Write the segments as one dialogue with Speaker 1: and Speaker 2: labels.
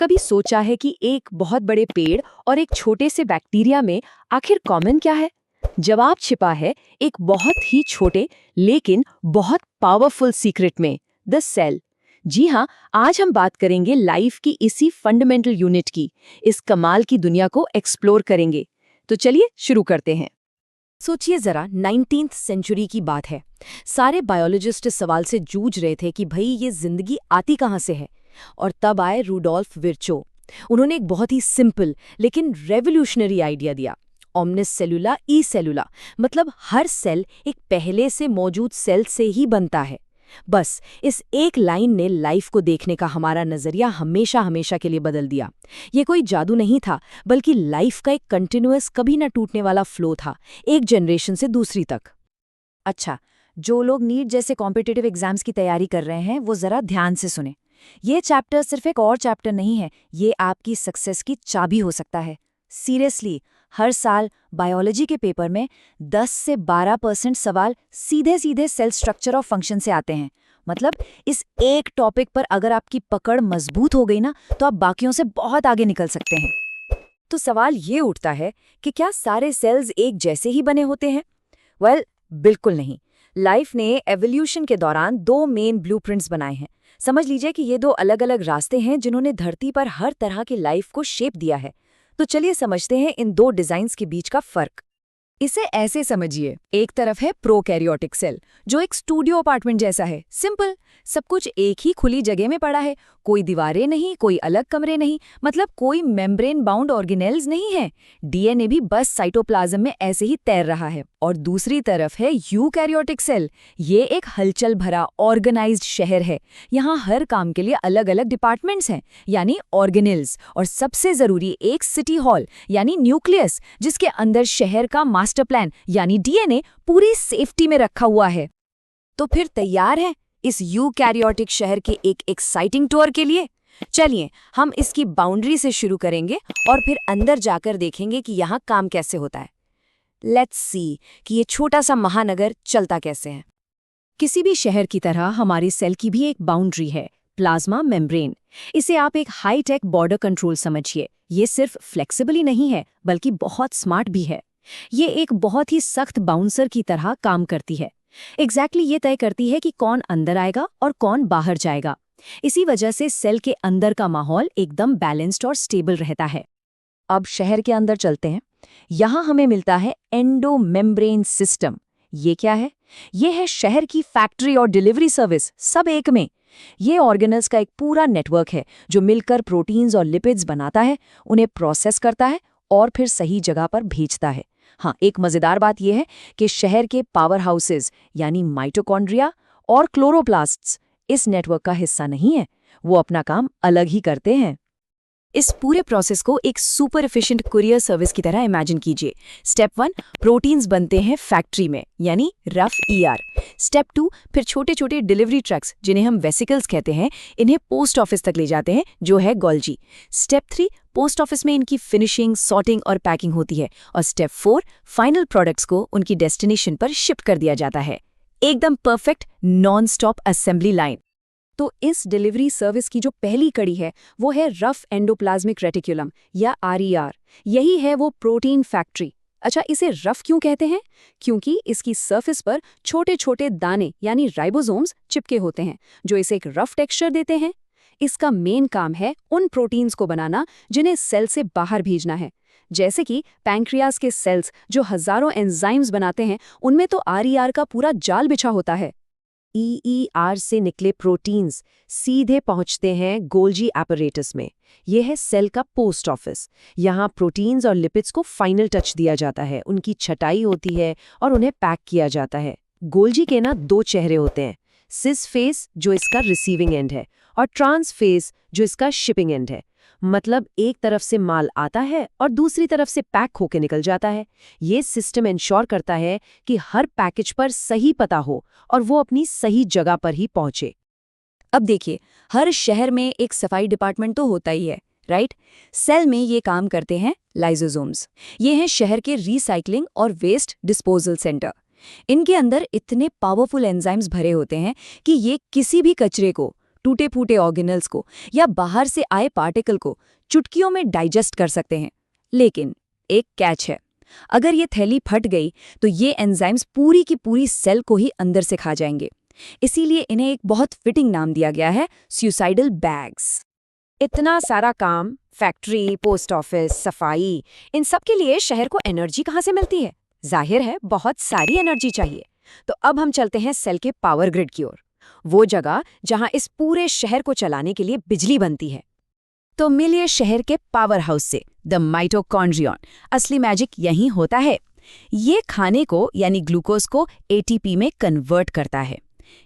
Speaker 1: कभी सोचा है कि एक बहुत बड़े पेड़ और एक छोटे से बैक्टीरिया में आखिर कॉमन क्या है? जवाब छिपा है एक बहुत ही छोटे लेकिन बहुत पावरफुल सीक्रेट में, द सेल। जी हाँ, आज हम बात करेंगे लाइफ की इसी फंडामेंटल यूनिट की। इस कमाल की दुनिया को एक्सप्लोर करेंगे। तो चलिए शुरू करते हैं। सोचिए जरा, 19th सेंचुरी की बात है। सारे बायोलॉजिस्ट इस सवाल से जूझ रहे थे कि भाई ये जिंदगी आती कहाँ से है। और तब आए रूडोल्फ विर्चो। उन्होंने एक बहुत ही सिंपल लेकिन रेवोल्यूशनरी आइडिया दिया। ओमनिस सेलुला ई सेलुला, मतलब हर सेल एक पहले से मौजूद सेल से ही बनता है। बस इस एक लाइन ने लाइफ को देखने का हमारा नजरिया हमेशा हमेशा के लिए बदल दिया। ये कोई जादू नहीं था, बल्कि लाइफ का एक कंटिन्यूअस, कभी ना टूटने वाला फ्लो था, एक जनरेशन से दूसरी तक। अच्छा, जो लोग नीट जैसे कॉम्पिटिटिव एग्जाम्स की तैयारी कर रहे हैं वो जरा ध्यान से सुने। ये चैप्टर सिर्फ एक और चैप्टर नहीं है, ये आपकी सक्सेस की चाबी हो सकता है। सीरियसली, हर साल बायोलॉजी के पेपर में 10 से 12% सवाल सीधे सीधे सेल स्ट्रक्चर और फंक्शन से आते हैं। मतलब इस एक टॉपिक पर अगर आपकी पकड़ मजबूत हो गई ना, तो आप बाकियों से बहुत आगे निकल सकते हैं। तो सवाल ये उठता है कि क्या सारे सेल्स एक जैसे ही बने होते हैं? वेल, बिल्कुल नहीं। लाइफ ने एवोल्यूशन के दौरान दो मेन ब्लूप्रिंट्स बनाए हैं। समझ लीजिए कि ये दो अलग अलग रास्ते हैं जिन्होंने धरती पर हर तरह की लाइफ को शेप दिया है। तो चलिए समझते हैं इन दो डिजाइन्स के बीच का फर्क। इसे ऐसे समझिए, एक तरफ है प्रोकैरियोटिक सेल, जो एक स्टूडियो अपार्टमेंट जैसा है। सिंपल, सब कुछ एक ही खुली जगह में पड़ा है, कोई दीवारें नहीं, कोई अलग कमरे नहीं, मतलब कोई मेम्ब्रेन बाउंड ऑर्गेनेल्स नहीं है। डीएनए भी बस साइटोप्लाज्म में ऐसे ही तैर रहा है। और दूसरी तरफ है यूकैरियोटिक सेल। ये एक हलचल भरा ऑर्गेनाइज्ड शहर है। यहाँ हर काम के लिए अलग अलग डिपार्टमेंट्स हैं, यानी ऑर्गेनेल्स। और सबसे जरूरी एक सिटी हॉल यानी न्यूक्लियस, जिसके अंदर शहर का मास्टर प्लान यानी डीएनए पूरी सेफ्टी में रखा हुआ है। तो फिर तैयार हैं इस यूकैरियोटिक शहर के एक एक्साइटिंग टूर के लिए? चलिए हम इसकी बाउंड्री से शुरू करेंगे और फिर अंदर जाकर देखेंगे कि यहाँ काम कैसे होता है। लेट्स सी कि ये छोटा सा महानगर चलता कैसे है। किसी भी शहर की तरह हमारे सेल की भी एक बाउंड्री है, प्लाज्मा मेम्ब्रेन। इसे आप एक हाई टेक बॉर्डर कंट्रोल समझिए। ये सिर्फ फ्लेक्सिबल ही नहीं है, बल्कि बहुत स्मार्ट भी है। ये एक बहुत ही सख्त बाउंसर की तरह काम करती है। एग्जैक्टली ये तय करती है कि कौन अंदर आएगा और कौन बाहर जाएगा। इसी वजह से सेल के अंदर का माहौल एकदम बैलेंस्ड और स्टेबल रहता है। अब शहर के अंदर चलते हैं। यहाँ हमें मिलता है एंडोमेम्ब्रेन सिस्टम। ये क्या है? ये है शहर की फैक्ट्री और डिलीवरी सर्विस, सब एक में। ये ऑर्गेनल्स का एक पूरा नेटवर्क है जो मिलकर प्रोटीन्स और लिपिड्स बनाता है, उन्हें प्रोसेस करता है और फिर सही जगह पर भेजता है। हाँ, एक मजेदार बात यह है कि शहर के पावर हाउसेस यानी माइटोकॉन्ड्रिया और क्लोरोप्लास्ट्स इस नेटवर्क का हिस्सा नहीं है, वो अपना काम अलग ही करते हैं। इस पूरे प्रोसेस को एक सुपर एफिशिएंट कुरियर सर्विस की तरह इमेजिन कीजिए। स्टेप 1, प्रोटीन्स बनते हैं फैक्ट्री में यानी रफ ईआर। स्टेप 2, फिर छोटे छोटे डिलीवरी ट्रक्स जिन्हें हम वेसिकल्स कहते हैं, इन्हें पोस्ट ऑफिस तक ले जाते हैं, जो है गोल्जी। स्टेप 3, पोस्ट ऑफिस में इनकी फिनिशिंग, सॉर्टिंग और पैकिंग होती है। और स्टेप 4, फाइनल प्रोडक्ट्स को उनकी डेस्टिनेशन पर शिप कर दिया जाता है। एकदम perfect non stop assembly line. तो इस डिलीवरी सर्विस की जो पहली कड़ी है वो है रफ एंडोप्लाज्मिक रेटिकुलम या आरईआर। यही है वो प्रोटीन फैक्ट्री। अच्छा, इसे रफ क्यों कहते हैं? क्योंकि इसकी सरफेस पर छोटे छोटे दाने यानी राइबोसोम्स चिपके होते हैं, जो इसे एक रफ टेक्सचर देते हैं। इसका मेन काम है उन प्रोटीन्स को बनाना जिन्हें सेल से बाहर भेजना है। जैसे कि पैंक्रियाज के सेल्स जो हजारों एंजाइम्स बनाते हैं, उनमें तो आरईआर का पूरा जाल बिछा होता है। ईईआर से निकले प्रोटीन्स सीधे पहुंचते हैं गोल्जी एपरेटस में। यह है सेल का पोस्ट ऑफिस। यहाँ प्रोटीन्स और लिपिड्स को फाइनल टच दिया जाता है, उनकी छटाई होती है और उन्हें पैक किया जाता है। गोल्जी के ना दो चेहरे होते हैं, सिस फेस जो इसका रिसीविंग एंड है और ट्रांस फेस जो इसका शिपिंग एंड है। मतलब एक तरफ से माल आता है और दूसरी तरफ से पैक होके निकल जाता है। ये सिस्टम इंश्योर करता है कि हर पैकेज पर सही पता हो और वो अपनी सही जगह पर ही पहुंचे। अब देखिए, हर शहर में एक सफाई डिपार्टमेंट तो होता ही है, राइट? सेल में ये काम करते हैं लाइसोसोम्स। ये हैं शहर के रिसाइकलिंग और वेस्ट डिस्पोजल सेंटर। इनके अंदर इतने पावरफुल एंजाइम्स भरे होते हैं कि ये किसी भी कचरे को
Speaker 2: टूटे फूटे ऑर्गेनल्स को या बाहर से आए पार्टिकल को चुटकियों में डाइजेस्ट कर सकते हैं। लेकिन एक कैच है, अगर ये थैली फट गई तो ये एंजाइम्स पूरी की पूरी सेल को ही अंदर से खा जाएंगे। इसीलिए इन्हें एक बहुत फिटिंग नाम दिया गया है, सुसाइडल बैग्स।
Speaker 1: इतना सारा काम, फैक्ट्री, पोस्ट ऑफिस, सफाई, इन सब के लिए शहर को एनर्जी कहाँ से मिलती है? जाहिर है बहुत सारी एनर्जी चाहिए। तो अब हम चलते हैं सेल के पावर ग्रिड की ओर, वो जगह जहां इस पूरे शहर को चलाने के लिए बिजली बनती है।
Speaker 2: तो मिलिए शहर के पावर हाउस से, द माइटोकॉन्ड्रियन। असली मैजिक यहीं होता है। ये खाने को यानी ग्लूकोज को एटीपी में कन्वर्ट करता है।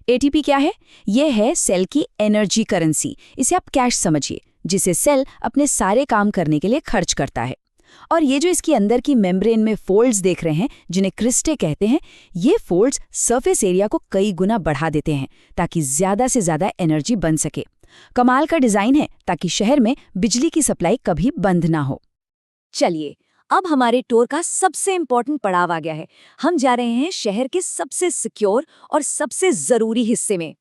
Speaker 2: एटीपी क्या है? ये है सेल की एनर्जी करेंसी। इसे आप कैश समझिए, जिसे सेल अपने सारे काम करने के लिए खर्च करता है। और ये जो इसकी अंदर की मेम्ब्रेन में फोल्ड्स देख रहे हैं, जिन्हें क्रिस्टे कहते हैं, ये फोल्ड्स सरफेस एरिया को कई गुना बढ़ा देते हैं ताकि ज्यादा से ज्यादा एनर्जी बन सके। कमाल का डिजाइन है ताकि शहर में बिजली की सप्लाई कभी बंद ना हो।
Speaker 1: चलिए, अब हमारे टूर का सबसे इंपॉर्टेंट पड़ाव आ गया है। हम जा रहे हैं शहर के सबसे सिक्योर और सबसे जरूरी हिस्से में,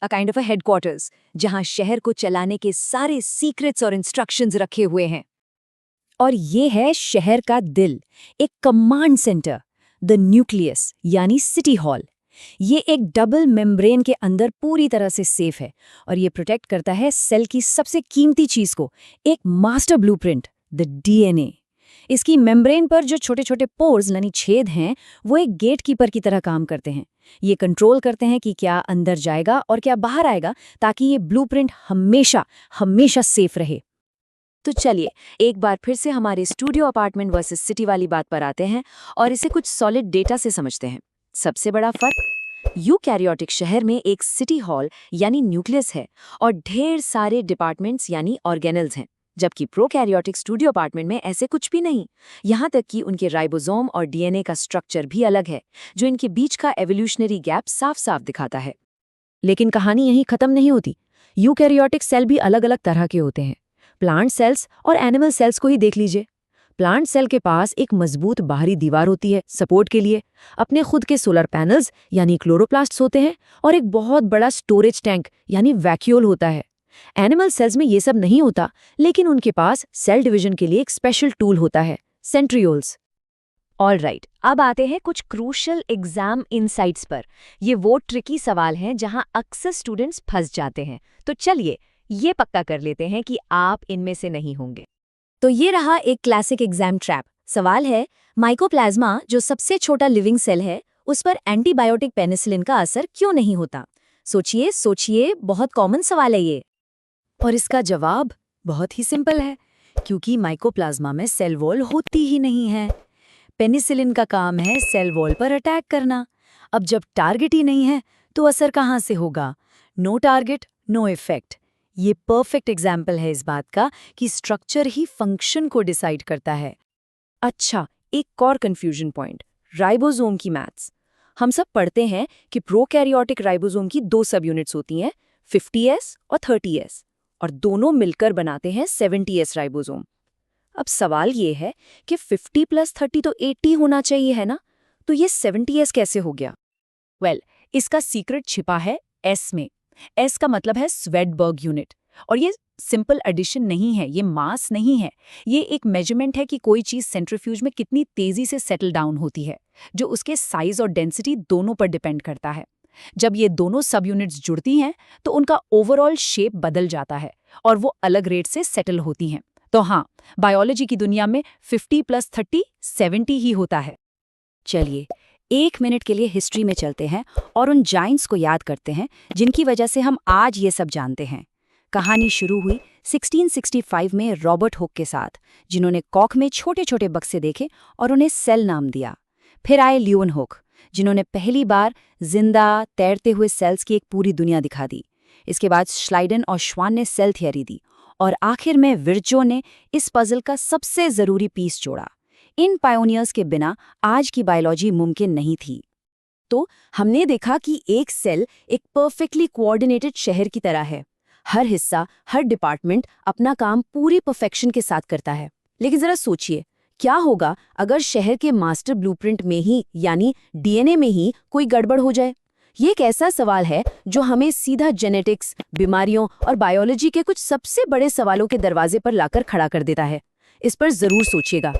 Speaker 1: a kind of a headquarters, जहां शहर को चलाने के सारे सीक्रेट्स और इंस्ट्रक्शंस रखे हुए हैं।
Speaker 2: और ये है शहर का दिल, एक कमांड सेंटर, द न्यूक्लियस यानी सिटी हॉल। ये एक डबल मेम्ब्रेन के अंदर पूरी तरह से सेफ है और ये प्रोटेक्ट करता है सेल की सबसे कीमती चीज को, एक मास्टर ब्लूप्रिंट, द डीएनए। इसकी मेम्ब्रेन पर जो छोटे छोटे पोर्स यानी छेद हैं, वो एक गेटकीपर की तरह काम करते हैं। ये कंट्रोल करते हैं कि क्या अंदर जाएगा और क्या बाहर आएगा, ताकि ये ब्लूप्रिंट हमेशा हमेशा सेफ रहे।
Speaker 1: तो चलिए, एक बार फिर से हमारे स्टूडियो अपार्टमेंट वर्सेस सिटी वाली बात पर आते हैं और इसे कुछ सॉलिड डेटा से समझते हैं। सबसे बड़ा फर्क, यूकैरियोटिक शहर में एक सिटी हॉल यानी न्यूक्लियस है और ढेर सारे डिपार्टमेंट्स यानी ऑर्गेनल्स हैं, जबकि प्रोकैरियोटिक स्टूडियो अपार्टमेंट में ऐसे कुछ भी नहीं। यहाँ तक कि उनके राइबोसोम और डीएनए का स्ट्रक्चर भी अलग है, जो इनके बीच का एवोल्यूशनरी गैप साफ साफ दिखाता है।
Speaker 2: लेकिन कहानी यहीं खत्म नहीं होती। यूकैरियोटिक सेल भी अलग अलग तरह के होते हैं। प्लांट सेल्स और एनिमल सेल्स को ही देख लीजिए। प्लांट सेल के पास एक मजबूत बाहरी दीवार होती है सपोर्ट के लिए, अपने खुद के सोलर पैनल्स यानी क्लोरोप्लास्ट्स होते हैं और एक बहुत बड़ा स्टोरेज टैंक यानी वैक्यूल होता है। एनिमल सेल्स में ये सब नहीं होता, लेकिन उनके पास सेल डिवीजन के लिए एक स्पेशल टूल होता है, सेंट्रियोल्स।
Speaker 1: ऑलराइट, अब आते हैं कुछ क्रूशियल एग्जाम इनसाइट्स पर। ये वो ट्रिकी सवाल हैं जहां अक्सर स्टूडेंट्स फंस जाते हैं। तो चलिए, ये पक्का कर लेते हैं कि आप इनमें से नहीं होंगे।
Speaker 2: तो ये रहा एक क्लासिक एग्जाम ट्रैप। सवाल है, माइकोप्लाज्मा जो सबसे छोटा लिविंग सेल है, उस पर एंटीबायोटिक पेनिसिलिन का असर क्यों नहीं होता? सोचिए सोचिए, बहुत कॉमन सवाल है ये। और इसका जवाब बहुत ही सिंपल है, क्योंकि माइकोप्लाज्मा में सेल वॉल होती ही नहीं है। पेनिसिलिन का काम है सेल वॉल पर अटैक करना। अब जब टारगेट ही नहीं है तो असर कहाँ से होगा? No target, no effect. ये परफेक्ट एग्जाम्पल है इस बात का कि स्ट्रक्चर ही फंक्शन को डिसाइड करता है। अच्छा, एक और कंफ्यूजन पॉइंट, राइबोसोम की मैथ्स। हम सब पढ़ते हैं कि प्रोकैरियोटिक राइबोसोम की 2 सब यूनिट्स होती हैं, 50S और 30S, और दोनों मिलकर बनाते हैं 70S राइबोसोम। अब सवाल ये है कि 50 + 30 तो 80 होना चाहिए, है ना? तो ये 70S कैसे हो गया? वेल, इसका सीक्रेट छिपा है S में। S का मतलब है स्वेडबर्ग यूनिट, और ये सिंपल एडिशन नहीं है, ये मास नहीं है। ये एक मेजरमेंट है कि कोई चीज सेंट्रीफ्यूज में कितनी तेजी से सेटल डाउन होती है, जो उसके साइज और डेंसिटी दोनों पर डिपेंड करता है। जब ये दोनों सब यूनिट्स जुड़ती हैं तो उनका ओवरऑल शेप बदल जाता है और वो अलग रेट से सेटल होती हैं। तो हाँ, बायोलॉजी की दुनिया में 50 + 30 70 ही होता है। चलिए, 1 मिनट के लिए हिस्ट्री में चलते हैं और उन जाइंट्स को याद करते हैं जिनकी वजह से हम आज ये सब जानते हैं। कहानी शुरू हुई 1665 में रॉबर्ट हुक के साथ, जिन्होंने कॉक में छोटे छोटे बक्से देखे और उन्हें सेल नाम दिया। फिर आए ल्यूवन हुक, जिन्होंने पहली बार जिंदा तैरते हुए सेल्स की एक पूरी दुनिया दिखा दी। इसके बाद श्लाइडन और श्वान ने सेल थियरी दी, और आखिर में विर्चो ने इस पजल का सबसे जरूरी पीस जोड़ा। इन पायोनियर्स के बिना आज की बायोलॉजी मुमकिन नहीं थी। तो हमने देखा कि एक सेल एक परफेक्टली कोऑर्डिनेटेड शहर की तरह है। हर हिस्सा, हर डिपार्टमेंट अपना काम पूरी परफेक्शन के साथ करता है। लेकिन जरा सोचिए, क्या होगा अगर शहर के मास्टर ब्लूप्रिंट में ही यानी डीएनए में ही कोई गड़बड़ हो जाए?
Speaker 1: ये एक ऐसा सवाल है जो हमें सीधा जेनेटिक्स, बीमारियों और बायोलॉजी के कुछ सबसे बड़े सवालों के दरवाजे पर लाकर खड़ा कर देता है। इस पर जरूर सोचिएगा।